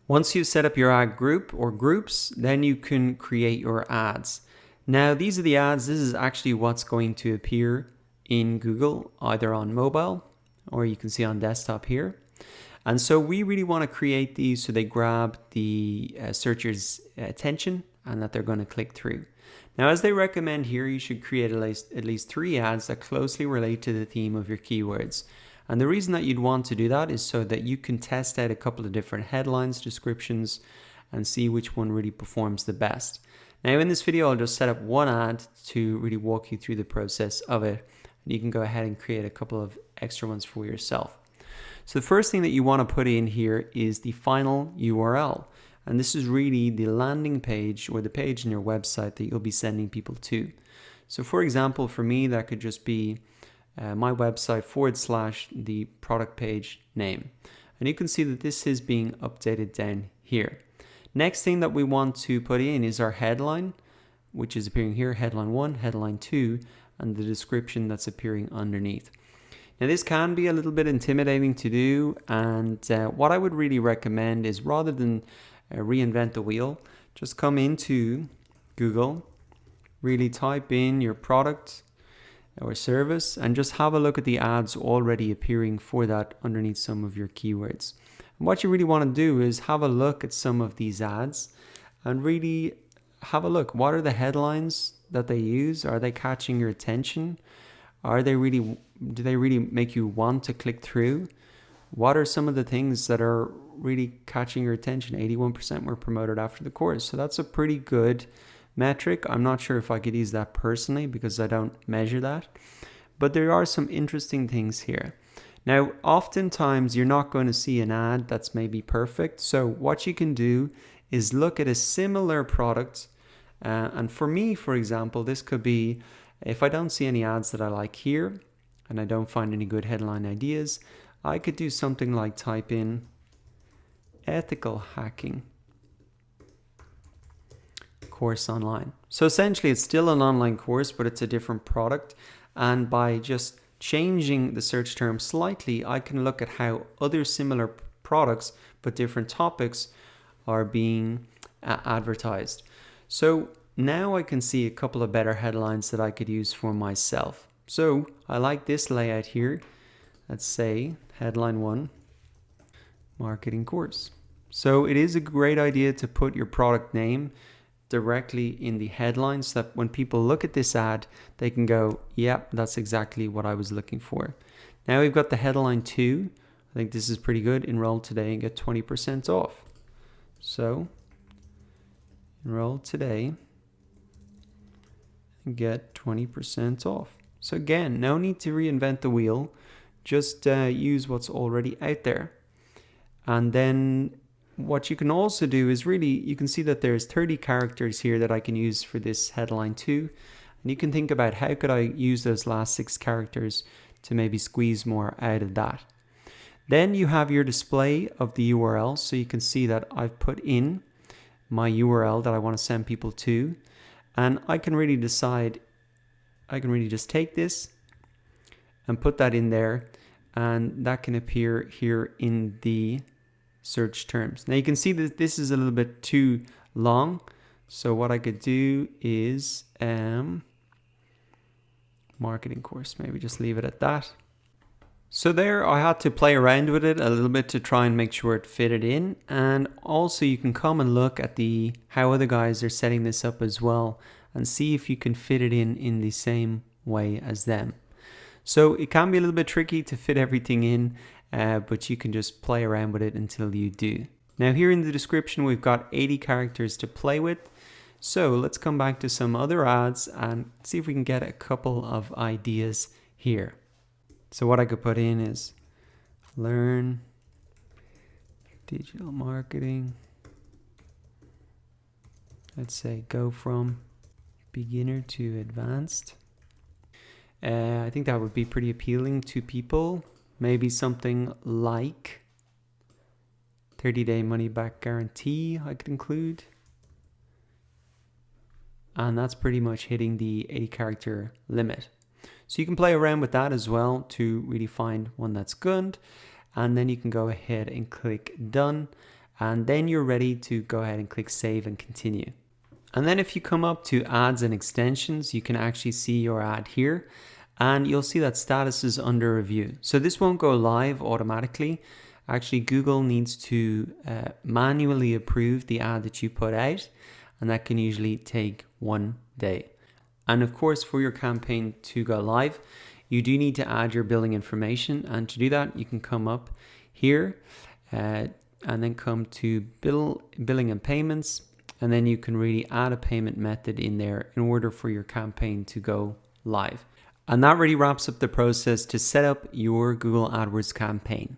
Once you've set up your ad group or groups, then you can create your ads. Now, these are the ads. This is actually what's going to appear in Google, either on mobile or you can see on desktop here. And so we really want to create these so they grab the searcher's attention and that they're going to click through. Now, as they recommend here, you should create at least 3 ads that closely relate to the theme of your keywords. And the reason that you'd want to do that is so that you can test out a couple of different headlines, descriptions, and see which one really performs the best. Now, in this video, I'll just set up one ad to really walk you through the process of it. And you can go ahead and create a couple of extra ones for yourself. So the first thing that you want to put in here is the final URL. And this is really the landing page or the page in your website that you'll be sending people to. So for example, for me, that could just be my website / the product page name. And you can see that this is being updated down here. Next thing that we want to put in is our headline, which is appearing here, headline 1, headline 2, and the description that's appearing underneath. Now this can be a little bit intimidating to do, and what I would really recommend is rather than reinvent the wheel, just come into Google, really type in your product or service and just have a look at the ads already appearing for that underneath some of your keywords. And what you really want to do is have a look at some of these ads and really have a look. What are the headlines that they use? Are they catching your attention? Do they really make you want to click through? What are some of the things that are really catching your attention? 81% were promoted after the course. So that's a pretty good metric. I'm not sure if I could use that personally because I don't measure that, but there are some interesting things here. Now, oftentimes you're not going to see an ad that's maybe perfect. So what you can do is look at a similar product. And for me, for example, this could be, if I don't see any ads that I like here and I don't find any good headline ideas, I could do something like type in ethical hacking course online. So essentially it's still an online course, but it's a different product. And by just changing the search term slightly, I can look at how other similar products, but different topics, are being advertised. So now I can see a couple of better headlines that I could use for myself. So I like this layout here. Let's say headline 1, marketing course. So it is a great idea to put your product name directly in the headlines so that when people look at this ad, they can go, yep, that's exactly what I was looking for. Now we've got the headline 2. I think this is pretty good. Enroll today and get 20% off. So enroll today and get 20% off. So again, no need to reinvent the wheel. Just use what's already out there. And then what you can also do is really, you can see that there's 30 characters here that I can use for this headline 2. And you can think about how could I use those last 6 characters to maybe squeeze more out of that. Then you have your display of the URL. So you can see that I've put in my URL that I want to send people to. And I can really decide, I can really just take this and put that in there. And that can appear here in the search terms. Now you can see that this is a little bit too long. So what I could do is marketing course, maybe just leave it at that. So there I had to play around with it a little bit to try and make sure it fitted in. And also you can come and look at how other guys are setting this up as well and see if you can fit it in the same way as them. So it can be a little bit tricky to fit everything in, but you can just play around with it until you do. Now here in the description, we've got 80 characters to play with. So let's come back to some other ads and see if we can get a couple of ideas here. So what I could put in is learn digital marketing. Let's say go from beginner to advanced. I think that would be pretty appealing to people. Maybe something like 30-day money-back guarantee I could include. And that's pretty much hitting the 80-character limit. So you can play around with that as well to really find one that's good. And then you can go ahead and click done. and then you're ready to go ahead and click save and continue. And then if you come up to ads and extensions, you can actually see your ad here, and you'll see that status is under review. So this won't go live automatically. Actually, Google needs to manually approve the ad that you put out, and that can usually take 1 day. And of course, for your campaign to go live, you do need to add your billing information, and to do that, you can come up here and then come to billing and payments, and then you can really add a payment method in there in order for your campaign to go live. And that really wraps up the process to set up your Google AdWords campaign.